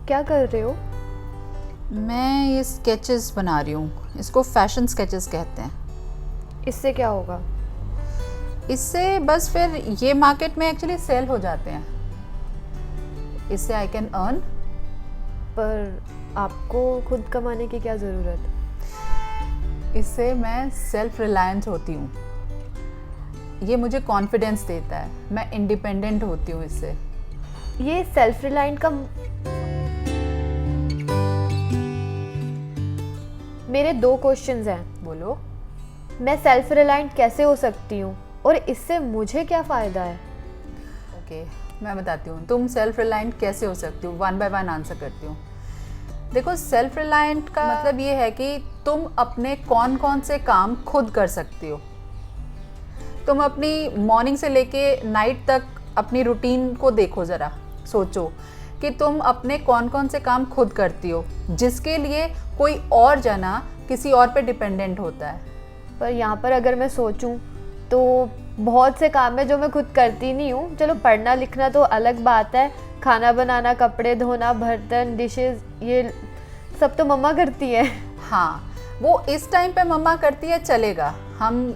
क्या कर रहे हो? मैं ये स्केचेस बना रही हूँ, इसको फैशन स्केचेस कहते हैं। इससे क्या होगा? इससे बस फिर ये मार्केट में एक्चुअली सेल हो जाते हैं, इससे आई कैन अर्न। पर आपको खुद कमाने की क्या ज़रूरत? इससे मैं सेल्फ रिलायंस होती हूँ, ये मुझे कॉन्फिडेंस देता है, मैं इंडिपेंडेंट होती हूँ इससे। ये सेल्फ रिलायंट का मेरे 2 क्वेश्चंस हैं। बोलो। मैं सेल्फ रिलायंट कैसे हो सकती हूँ और इससे मुझे क्या फ़ायदा है? ओके, मैं बताती हूँ तुम सेल्फ रिलायंट कैसे हो सकती हो, 1 बाय 1 आंसर करती हूँ। देखो, सेल्फ रिलायंट का मतलब ये है कि तुम अपने कौन कौन से काम खुद कर सकती हो। तुम अपनी मॉर्निंग से लेके नाइट तक अपनी रूटीन को देखो, ज़रा सोचो कि तुम अपने कौन कौन से काम खुद करती हो, जिसके लिए कोई और जना किसी और पे डिपेंडेंट होता है। पर यहाँ पर अगर मैं सोचूं तो बहुत से काम है जो मैं खुद करती नहीं हूँ। चलो, पढ़ना लिखना तो अलग बात है, खाना बनाना, कपड़े धोना, बर्तन, डिशेस, ये सब तो मम्मा करती है। हाँ, वो इस टाइम पे मम्मा करती है, चलेगा, हम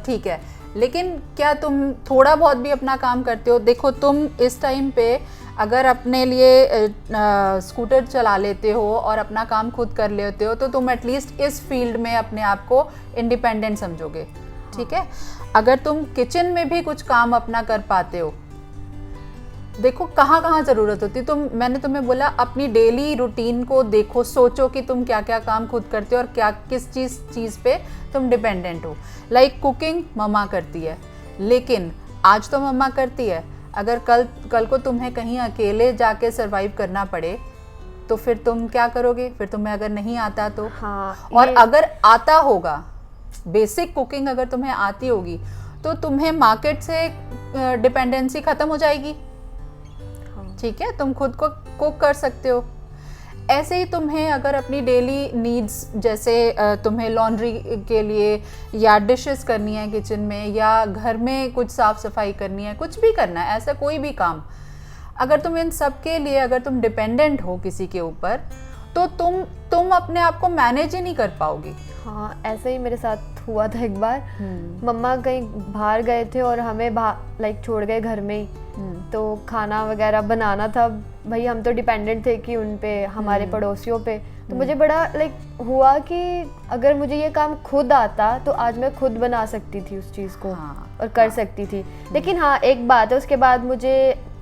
ठीक है, लेकिन क्या तुम थोड़ा बहुत भी अपना काम करते हो? देखो, तुम इस टाइम पे अगर अपने लिए स्कूटर चला लेते हो और अपना काम खुद कर लेते हो, तो तुम एटलीस्ट इस फील्ड में अपने आप को इंडिपेंडेंट समझोगे, ठीक है। अगर तुम किचन में भी कुछ काम अपना कर पाते हो, देखो कहाँ कहाँ ज़रूरत होती है। मैंने तुम्हें बोला अपनी डेली रूटीन को देखो, सोचो कि तुम क्या क्या काम खुद करते हो और क्या किस चीज़ पे तुम डिपेंडेंट हो। लाइक कुकिंग मम्मा करती है, लेकिन आज तो मम्मा करती है, अगर कल को तुम्हें कहीं अकेले जाके सरवाइव करना पड़े तो फिर तुम क्या करोगे? फिर तुम्हें अगर नहीं आता तो। हाँ, और अगर आता होगा, बेसिक कुकिंग अगर तुम्हें आती होगी, तो तुम्हें मार्केट से डिपेंडेंसी ख़त्म हो जाएगी, ठीक है, तुम खुद को कुक कर सकते हो। ऐसे ही तुम्हें अगर अपनी डेली नीड्स, जैसे तुम्हें लॉन्ड्री के लिए या डिशेस करनी है किचन में, या घर में कुछ साफ़ सफाई करनी है, कुछ भी करना है, ऐसा कोई भी काम, अगर तुम इन सब के लिए अगर तुम डिपेंडेंट हो किसी के ऊपर, तो तुम अपने आप को मैनेज ही नहीं कर पाओगी। हाँ, ऐसे ही मेरे साथ हुआ था एक बार। मम्मा कहीं बाहर गए थे और हमें लाइक छोड़ गए घर में ही, तो खाना वगैरह बनाना था। भाई, हम तो डिपेंडेंट थे कि उन पे, हमारे पड़ोसियों पे। तो मुझे बड़ा लाइक हुआ कि अगर मुझे ये काम खुद आता तो आज मैं खुद बना सकती थी उस चीज़ को। हाँ, और कर सकती थी। लेकिन हाँ, एक बात है, उसके बाद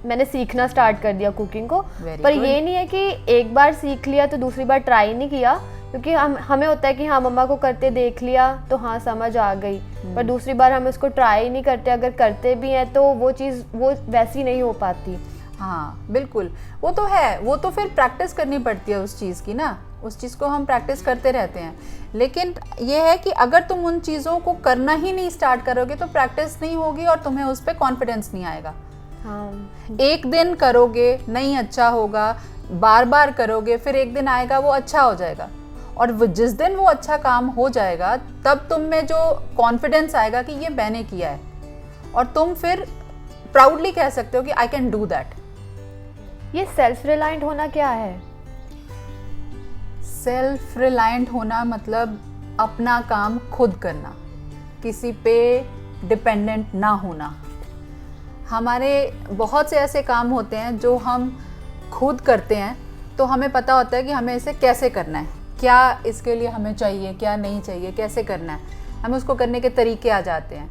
मैंने सीखना स्टार्ट कर दिया कुकिंग को। पर ये नहीं है कि एक बार सीख लिया तो दूसरी बार ट्राई नहीं किया, क्योंकि हमें होता है कि हाँ, मम्मा को करते देख लिया तो हाँ, समझ आ गई, पर दूसरी बार हम उसको ट्राई नहीं करते। अगर करते भी हैं तो वो चीज़ वो वैसी नहीं हो पाती। हाँ बिल्कुल, वो तो है, वो तो फिर प्रैक्टिस करनी पड़ती है उस चीज़ की ना, उस चीज़ को हम प्रैक्टिस करते रहते हैं। लेकिन ये है कि अगर तुम उन चीज़ों को करना ही नहीं स्टार्ट करोगे तो प्रैक्टिस नहीं होगी और तुम्हें उस पर कॉन्फिडेंस नहीं आएगा। हाँ, एक दिन करोगे नहीं अच्छा होगा, बार बार करोगे, फिर एक दिन आएगा वो अच्छा हो जाएगा, और जिस दिन वो अच्छा काम हो जाएगा तब तुम में जो कॉन्फिडेंस आएगा कि ये मैंने किया है, और तुम फिर प्राउडली कह सकते हो कि आई कैन डू दैट। ये सेल्फ रिलायंट होना क्या है? सेल्फ रिलायंट होना मतलब अपना काम खुद करना, किसी पे डिपेंडेंट ना होना। हमारे बहुत से ऐसे काम होते हैं जो हम खुद करते हैं, तो हमें पता होता है कि हमें इसे कैसे करना है, क्या इसके लिए हमें चाहिए, क्या नहीं चाहिए, कैसे करना है, हमें उसको करने के तरीके आ जाते हैं।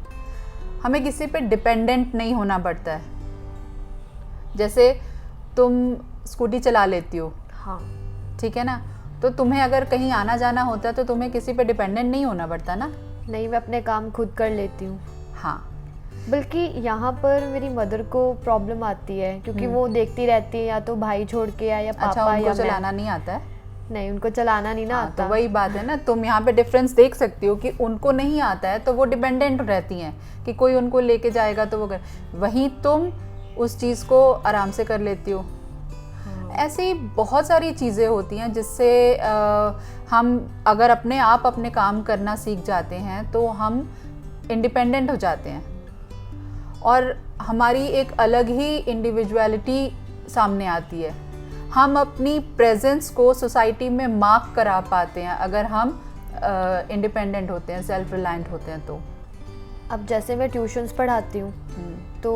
हमें किसी पे डिपेंडेंट नहीं होना पड़ता है। जैसे तुम स्कूटी चला लेती हो, हाँ, ठीक है ना, तो तुम्हें अगर कहीं आना जाना होता है तो तुम्हें किसी पे डिपेंडेंट नहीं होना पड़ता ना। नहीं, मैं अपने काम खुद कर लेती हूँ। हाँ, बल्कि यहाँ पर मेरी मदर को प्रॉब्लम आती है, क्योंकि वो देखती रहती है, या तो भाई छोड़ के या पापा। अच्छा, उनको या चलाना नहीं आता है? नहीं, उनको चलाना नहीं ना आता। तो वही बात है ना, तुम यहाँ पे डिफरेंस देख सकती हो कि उनको नहीं आता है तो वो डिपेंडेंट रहती हैं कि कोई उनको लेके जाएगा तो वो कर, वहीं तुम उस चीज़ को आराम से कर लेती हो। ऐसी बहुत सारी चीज़ें होती हैं जिससे हम अगर अपने आप अपने काम करना सीख जाते हैं तो हम इंडिपेंडेंट हो जाते हैं, और हमारी एक अलग ही इंडिविजुअलिटी सामने आती है। हम अपनी प्रेजेंस को सोसाइटी में मार्क करा पाते हैं अगर हम इंडिपेंडेंट होते हैं, सेल्फ रिलायंट होते हैं। तो अब जैसे मैं ट्यूशन्स पढ़ाती हूँ तो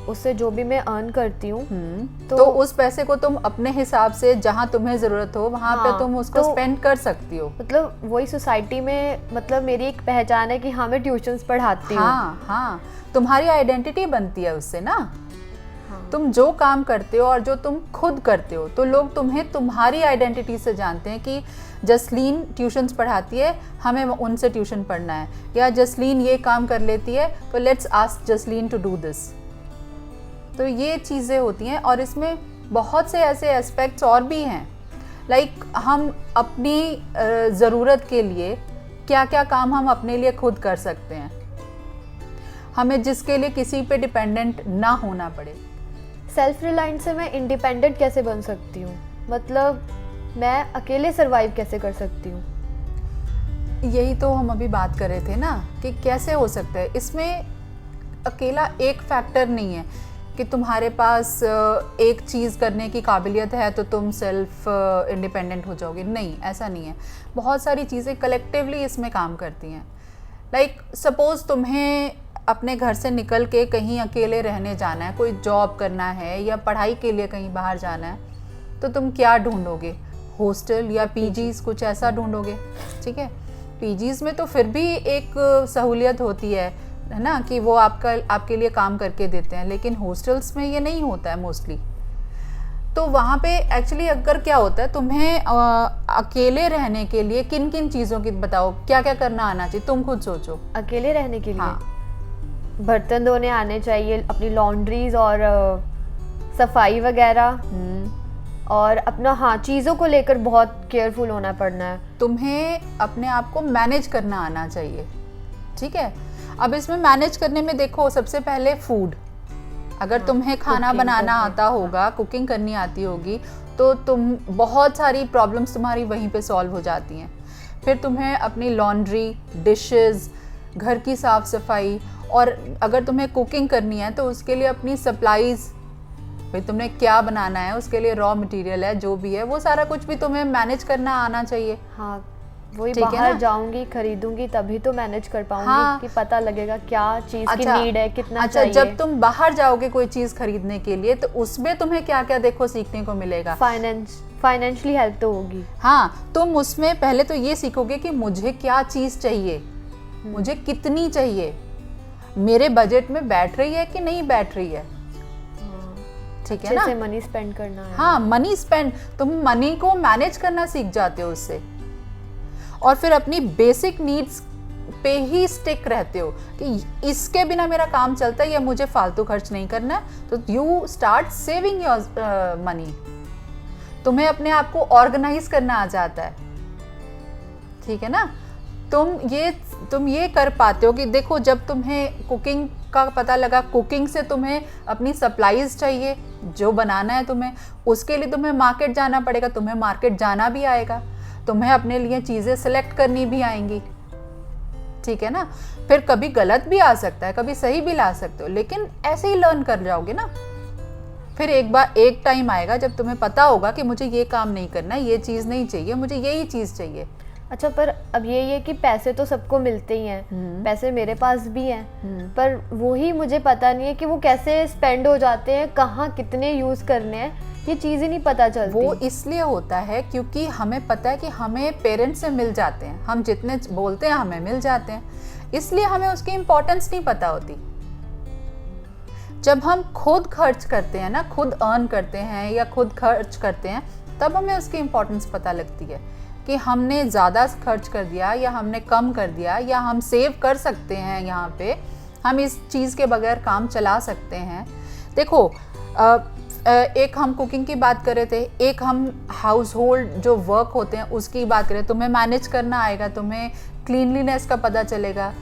उससे जो भी मैं अर्न करती हूँ तो उस पैसे को तुम अपने हिसाब से जहाँ तुम्हें ज़रूरत हो वहाँ पे तुम उसको स्पेंड कर सकती हो। मतलब वही सोसाइटी में, मतलब मेरी एक पहचान है कि हाँ मैं ट्यूशन्स पढ़ाती हूँ। हाँ हाँ, तुम्हारी आइडेंटिटी बनती है उससे ना। तुम जो काम करते हो और जो तुम खुद करते हो तो लोग तुम्हें तुम्हारी आइडेंटिटी से जानते हैं कि जसलीन ट्यूशन्स पढ़ाती है, हमें उनसे ट्यूशन पढ़ना है, या जसलीन ये काम कर लेती है तो let's ask Jasleen to do this. तो ये चीज़ें होती हैं और इसमें बहुत से ऐसे एस्पेक्ट्स और भी हैं। लाइक हम अपनी ज़रूरत के लिए क्या क्या काम हम अपने लिए खुद कर सकते हैं, हमें जिसके लिए किसी पे डिपेंडेंट ना होना पड़े। सेल्फ रिलायंट से मैं इंडिपेंडेंट कैसे बन सकती हूँ, मतलब मैं अकेले सरवाइव कैसे कर सकती हूँ? यही तो हम अभी बात कर रहे थे ना कि कैसे हो सकता है। इसमें अकेला एक फैक्टर नहीं है कि तुम्हारे पास एक चीज़ करने की काबिलियत है तो तुम सेल्फ इंडिपेंडेंट हो जाओगे। नहीं, ऐसा नहीं है। बहुत सारी चीज़ें कलेक्टिवली इसमें काम करती हैं। लाइक सपोज़ तुम्हें अपने घर से निकल के कहीं अकेले रहने जाना है, कोई जॉब करना है या पढ़ाई के लिए कहीं बाहर जाना है, तो तुम क्या ढूंढोगे? हॉस्टल या पीजीज़, कुछ ऐसा ढूंढोगे। ठीक है, पीजीज़ में तो फिर भी एक सहूलियत होती है ना, कि वो आपके लिए काम करके देते हैं, लेकिन हॉस्टल्स में ये नहीं होता है मोस्टली। तो वहाँ पे एक्चुअली अगर क्या होता है, तुम्हें अकेले रहने के लिए किन किन चीज़ों की बताओ, क्या क्या करना आना चाहिए, तुम खुद सोचो। अकेले रहने के लिए हाँ, बर्तन धोने आने चाहिए, अपनी लॉन्ड्रीज और सफाई वगैरह, और अपना हाँ चीज़ों को लेकर बहुत केयरफुल होना पड़ना है। तुम्हें अपने आप को मैनेज करना आना चाहिए। ठीक है, अब इसमें मैनेज करने में देखो, सबसे पहले फूड। अगर तुम्हें खाना बनाना आता होगा, कुकिंग करनी आती होगी, तो तुम बहुत सारी प्रॉब्लम्स तुम्हारी वहीं पे सॉल्व हो जाती हैं। फिर तुम्हें अपनी लॉन्ड्री, डिशेस, घर की साफ़ सफाई, और अगर तुम्हें कुकिंग करनी है तो उसके लिए अपनी सप्लाईज़, भाई तुमने क्या बनाना है उसके लिए रॉ मटेरियल है, जो भी है वो सारा कुछ भी तुम्हें मैनेज करना आना चाहिए। हाँ, वही बाहर जाऊंगी, खरीदूंगी, तभी तो मैनेज कर पाऊंगी। हाँ, कि पता लगेगा क्या चीज़ की नीड है, कितना चाहिए। जब तुम बाहर जाओगे कोई चीज़ खरीदने के लिए तो उसमें तुम्हें क्या क्या देखो सीखने को मिलेगा। फाइनेंशियली हेल्प तो होगी। हाँ, तुम उसमें पहले तो ये सीखोगे कि मुझे क्या चीज़ चाहिए, मुझे कितनी चाहिए, मेरे बजट में बैठ रही है कि नहीं बैठ रही है। ठीक है ना, अच्छे से मनी स्पेंड करना है। हाँ, मनी स्पेंड, तुम मनी को मैनेज करना सीख जाते हो उससे, और फिर अपनी बेसिक नीड्स पे ही स्टिक रहते हो कि इसके बिना मेरा काम चलता है या मुझे फालतू खर्च नहीं करना है। तो you start saving your money. तुम्हें अपने आप को ऑर्गेनाइज करना आ जाता है। ठीक है ना, तुम ये कर पाते हो कि देखो, जब तुम्हें कुकिंग का पता लगा, कुकिंग से तुम्हें अपनी सप्लाईज चाहिए, जो बनाना है तुम्हें, उसके लिए तुम्हें मार्केट जाना पड़ेगा, तुम्हें मार्केट जाना भी आएगा, तुम्हें अपने लिए चीज़ें सेलेक्ट करनी भी आएंगी। ठीक है ना, फिर कभी गलत भी आ सकता है, कभी सही भी ला सकते हो, लेकिन ऐसे ही लर्न कर जाओगे ना। फिर एक टाइम आएगा जब तुम्हें पता होगा कि मुझे ये काम नहीं करना, ये चीज़ नहीं चाहिए, मुझे यही चीज़ चाहिए। अच्छा, पर अब ये कि पैसे तो सबको मिलते ही हैं, पैसे मेरे पास भी हैं, पर वही मुझे पता नहीं है कि वो कैसे स्पेंड हो जाते हैं, कहाँ कितने यूज़ करने हैं, ये चीज़ ही नहीं पता चलती। वो इसलिए होता है क्योंकि हमें पता है कि हमें पेरेंट्स से मिल जाते हैं, हम जितने बोलते हैं हमें मिल जाते हैं, इसलिए हमें उसकी इम्पोर्टेंस नहीं पता होती। जब हम खुद खर्च करते हैं ना, खुद अर्न करते हैं या खुद खर्च करते हैं, तब हमें उसकी इम्पोर्टेंस पता लगती है कि हमने ज़्यादा खर्च कर दिया या हमने कम कर दिया, या हम सेव कर सकते हैं, यहाँ पे हम इस चीज़ के बगैर काम चला सकते हैं। देखो, एक हम कुकिंग की बात कर रहे थे, एक हम हाउस होल्ड जो वर्क होते हैं उसकी बात करें। तुम्हें मैनेज करना आएगा, तुम्हें क्लीनलीनेस का पता चलेगा।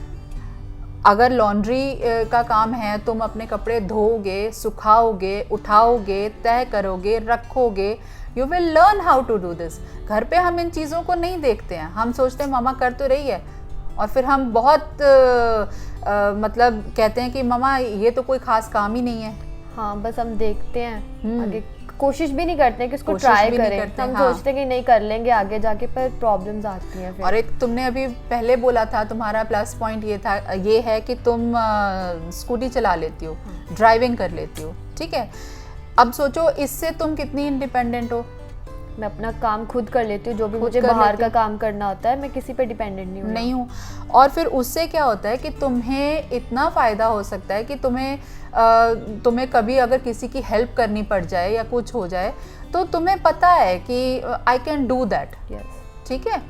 अगर लॉन्ड्री का काम है, तुम अपने कपड़े धोओगे, सुखाओगे, उठाओगे, तय करोगे, रखोगे, you will learn how to do this. घर पे हम इन चीज़ों को नहीं देखते हैं, हम सोचते हैं मम्मा कर तो रही है, और फिर हम बहुत कहते हैं कि मम्मा ये तो कोई ख़ास काम ही नहीं है। हाँ, बस हम देखते हैं, आगे कोशिश भी नहीं करते कि उसको कोशिश ट्राई भी नहीं करें। करते, हम हाँ। सोचते हैं कि नहीं कर लेंगे आगे जाके, पर प्रॉब्लम्स आती हैं फिर। और एक तुमने अभी पहले बोला था, तुम्हारा प्लस पॉइंट ये है कि तुम स्कूटी चला लेती हो, ड्राइविंग कर लेती हो, ठीक है। अब सोचो इससे तुम कितनी इंडिपेंडेंट हो। मैं अपना काम खुद कर लेती हूँ, जो भी खुद मुझे कर बाहर लेती का हूँ। काम करना होता है, मैं किसी पे डिपेंडेंट नहीं हूँ। और फिर उससे क्या होता है कि तुम्हें इतना फ़ायदा हो सकता है कि तुम्हें कभी अगर किसी की हेल्प करनी पड़ जाए या कुछ हो जाए तो तुम्हें पता है कि आई कैन डू दैट, ठीक है।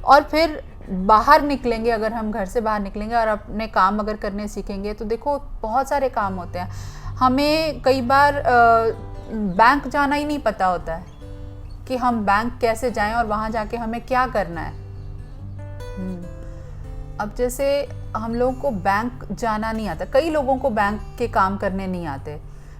और फिर बाहर निकलेंगे, अगर हम घर से बाहर निकलेंगे और अपने काम अगर करने सीखेंगे तो देखो बहुत सारे काम होते हैं। हमें कई बार बैंक जाना ही नहीं पता होता है कि हम बैंक कैसे जाएं और वहाँ जाके हमें क्या करना है। अब जैसे हम लोगों को बैंक जाना नहीं आता, कई लोगों को बैंक के काम करने नहीं आते,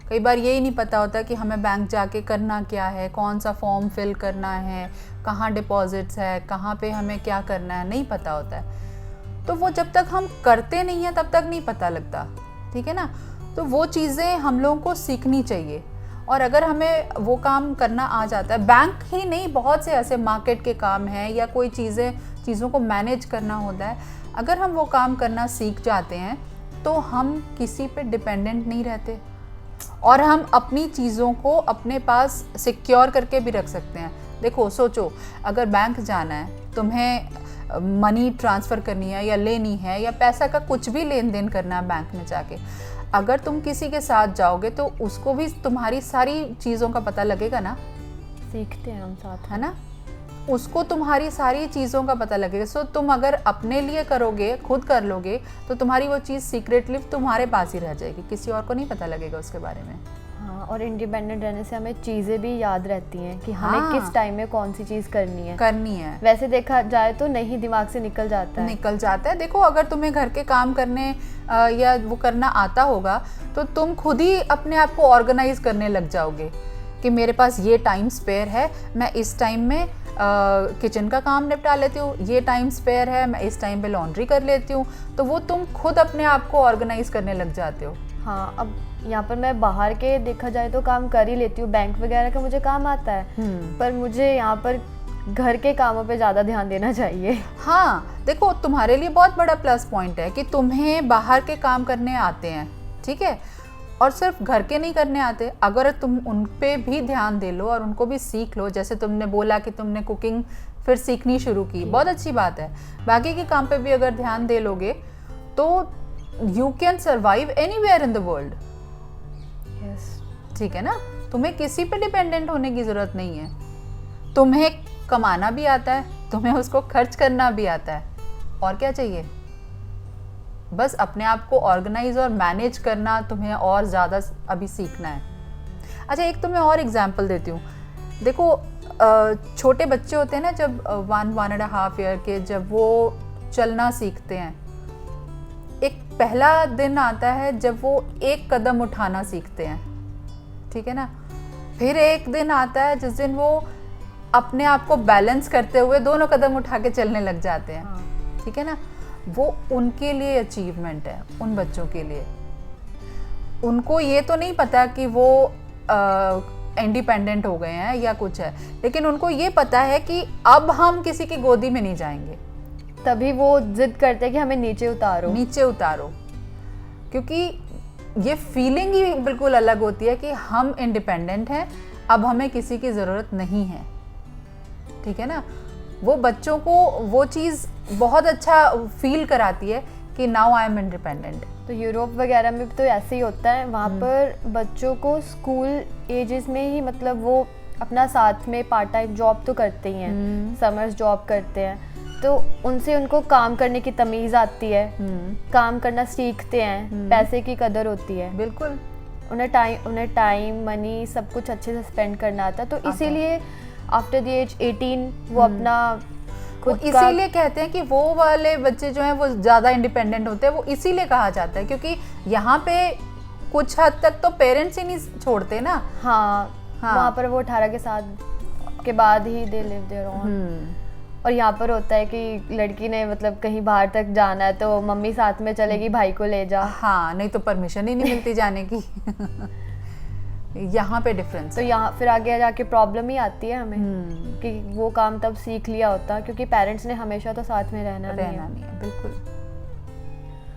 कई बार यही नहीं पता होता कि हमें बैंक जाके करना क्या है, कौन सा फॉर्म फिल करना है, कहाँ डिपॉजिट्स है, कहाँ पे हमें क्या करना है, नहीं पता होता है। तो वो जब तक हम करते नहीं हैं तब तक नहीं पता लगता, ठीक है ना। तो वो चीज़ें हम लोगों को सीखनी चाहिए। और अगर हमें वो काम करना आ जाता है, बैंक ही नहीं, बहुत से ऐसे मार्केट के काम हैं या कोई चीज़ों को मैनेज करना होता है, अगर हम वो काम करना सीख जाते हैं तो हम किसी पे डिपेंडेंट नहीं रहते और हम अपनी चीज़ों को अपने पास सिक्योर करके भी रख सकते हैं। देखो सोचो, अगर बैंक जाना है, तुम्हें मनी ट्रांसफ़र करनी है या लेनी है या पैसा का कुछ भी लेन देन करना है बैंक में जाके, अगर तुम किसी के साथ जाओगे तो उसको भी तुम्हारी सारी चीज़ों का पता लगेगा ना, सीखते हैं हम साथ, है ना। उसको तुम्हारी सारी चीज़ों का पता लगेगा। सो तुम अगर अपने लिए करोगे, खुद कर लोगे, तो तुम्हारी वो चीज़ सीक्रेटली तुम्हारे पास ही रह जाएगी, किसी और को नहीं पता लगेगा उसके बारे में। हाँ, और इंडिपेंडेंट रहने से हमें चीज़ें भी याद रहती हैं कि हमें हाँ, किस टाइम में कौन सी चीज़ करनी है। वैसे देखा जाए तो नहीं, दिमाग से निकल जाता है। देखो अगर तुम्हें घर के काम करने या वो करना आता होगा तो तुम खुद ही अपने आप को ऑर्गेनाइज करने लग जाओगे कि मेरे पास ये टाइम स्पेयर है, मैं इस टाइम में किचन का काम निपटा लेती हूँ, ये टाइम स्पेयर है, मैं इस टाइम पे लॉन्ड्री कर लेती हूँ। तो वो तुम खुद अपने आप को ऑर्गेनाइज करने लग जाते हो। हाँ, अब यहाँ पर मैं बाहर के देखा जाए तो काम कर ही लेती हूँ, बैंक वगैरह का मुझे काम आता है, पर मुझे यहाँ पर घर के कामों पे ज़्यादा ध्यान देना चाहिए। हाँ, देखो तुम्हारे लिए बहुत बड़ा प्लस पॉइंट है कि तुम्हें बाहर के काम करने आते हैं, ठीक है, और सिर्फ घर के नहीं करने आते। अगर तुम उन पे भी ध्यान दे लो और उनको भी सीख लो, जैसे तुमने बोला कि तुमने कुकिंग फिर सीखनी शुरू की, बहुत अच्छी बात है। बाकी के काम पे भी अगर ध्यान दे लोगे तो you can survive anywhere in the world, ठीक है ना। तुम्हें किसी पे डिपेंडेंट होने की ज़रूरत नहीं है। तुम्हें कमाना भी आता है, तुम्हें उसको खर्च करना भी आता है, और क्या चाहिए। बस अपने आप को ऑर्गेनाइज और मैनेज करना तुम्हें और ज़्यादा अभी सीखना है। अच्छा, एक तुम्हें और एग्जांपल देती हूँ। देखो छोटे बच्चे होते हैं ना, जब 1.5 ईयर के, जब वो चलना सीखते हैं, एक पहला दिन आता है जब वो एक कदम उठाना सीखते हैं, ठीक है ना। फिर एक दिन आता है जिस दिन वो अपने आप को बैलेंस करते हुए दोनों कदम उठा के चलने लग जाते हैं, ठीक है ना। वो उनके लिए अचीवमेंट है, उन बच्चों के लिए। उनको ये तो नहीं पता कि वो इंडिपेंडेंट हो गए हैं या कुछ है, लेकिन उनको ये पता है कि अब हम किसी की गोदी में नहीं जाएंगे। तभी वो जिद करते हैं कि हमें नीचे उतारो, क्योंकि ये फीलिंग ही बिल्कुल अलग होती है कि हम इंडिपेंडेंट हैं, अब हमें किसी की ज़रूरत नहीं है, ठीक है ना। वो बच्चों को वो चीज़ बहुत अच्छा फील कराती है कि नाउ आई एम इंडिपेंडेंट। तो यूरोप वगैरह में तो ऐसे ही होता है, वहाँ पर बच्चों को स्कूल एजेस में ही, मतलब वो अपना साथ में पार्ट टाइम जॉब तो करते ही हैं, समर्स जॉब करते हैं, तो उनसे उनको काम करने की तमीज़ आती है, काम करना सीखते हैं, पैसे की कदर होती है। बिल्कुल, उन्हें टाइम मनी सब कुछ अच्छे से स्पेंड करना आता है। तो इसीलिए आफ्टर द एज 18 वो अपना खुद का, इसीलिए कहते हैं कि वो वाले बच्चे जो हैं वो ज़्यादा इंडिपेंडेंट होते हैं। वो इसीलिए कहा जाता है क्योंकि यहाँ पे कुछ हद तक तो पेरेंट्स ही नहीं छोड़ते ना। हाँ, वहाँ पर वो 18 के साथ के बाद ही दे लिव देयर ओन। और यहाँ पर होता है कि लड़की ने मतलब कहीं बाहर तक जाना है तो मम्मी साथ में चलेगी, भाई को ले जा। हाँ, नहीं तो परमिशन ही नहीं मिलती जाने की। यहाँ पे डिफरेंस तो यहाँ फिर आगे जाके प्रॉब्लम ही आती है हमें कि वो काम तब सीख लिया होता, क्योंकि पेरेंट्स ने हमेशा तो साथ में रहना नहीं है। बिल्कुल।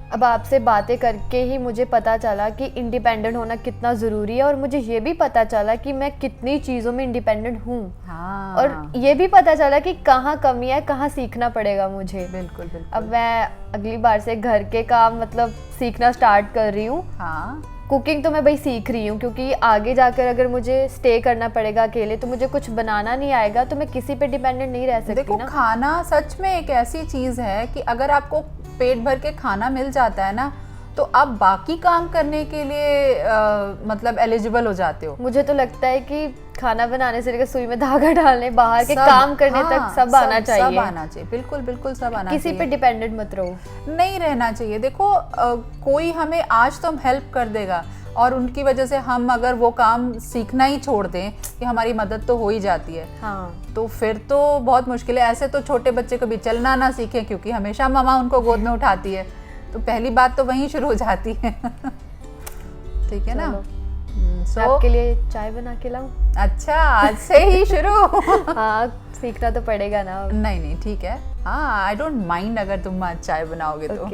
अब आपसे बातें करके ही मुझे पता चला कि इंडिपेंडेंट होना कितना ज़रूरी है, और मुझे ये भी पता चला कि मैं कितनी चीज़ों में इंडिपेंडेंट हूँ। हाँ। और ये भी पता चला कि कहाँ कमी है, कहाँ सीखना पड़ेगा मुझे। बिल्कुल बिल्कुल। अब मैं अगली बार से घर के काम मतलब सीखना स्टार्ट कर रही हूँ। हाँ। कुकिंग तो मैं भाई सीख रही हूँ, क्योंकि आगे जाकर अगर मुझे स्टे करना पड़ेगा अकेले तो मुझे कुछ बनाना नहीं आएगा, तो मैं किसी पे डिपेंडेंट नहीं रह सकती। देखो ना, खाना सच में एक ऐसी चीज़ है कि अगर आपको पेट भर के खाना मिल जाता है ना, तो आप बाकी काम करने के लिए मतलब एलिजिबल हो जाते हो। मुझे तो लगता है कि खाना बनाने से लेकर सुई में धागा डालने, बाहर के काम करने तक सब आना चाहिए। सब आना चाहिए, बिल्कुल बिल्कुल सब आना चाहिए। किसी पे डिपेंडेंट मत रहो, नहीं रहना चाहिए। देखो कोई हमें आज तो हम हेल्प कर देगा, और उनकी वजह से हम अगर वो काम सीखना ही छोड़ दें कि हमारी मदद तो हो ही जाती है। हाँ। तो फिर तो बहुत मुश्किल है। ऐसे तो छोटे बच्चे कभी चलना ना सीखे, क्योंकि हमेशा मामा उनको गोद में उठाती है, तो पहली बात तो वहीं शुरू हो जाती है। ठीक है ना। आपके लिए चाय बना के लाऊं? अच्छा, आज से ही शुरू? हाँ, सीखना तो पड़ेगा ना। नहीं नहीं ठीक है। हाँ, आई डोंट माइंड अगर तुम आज चाय बनाओगे तो।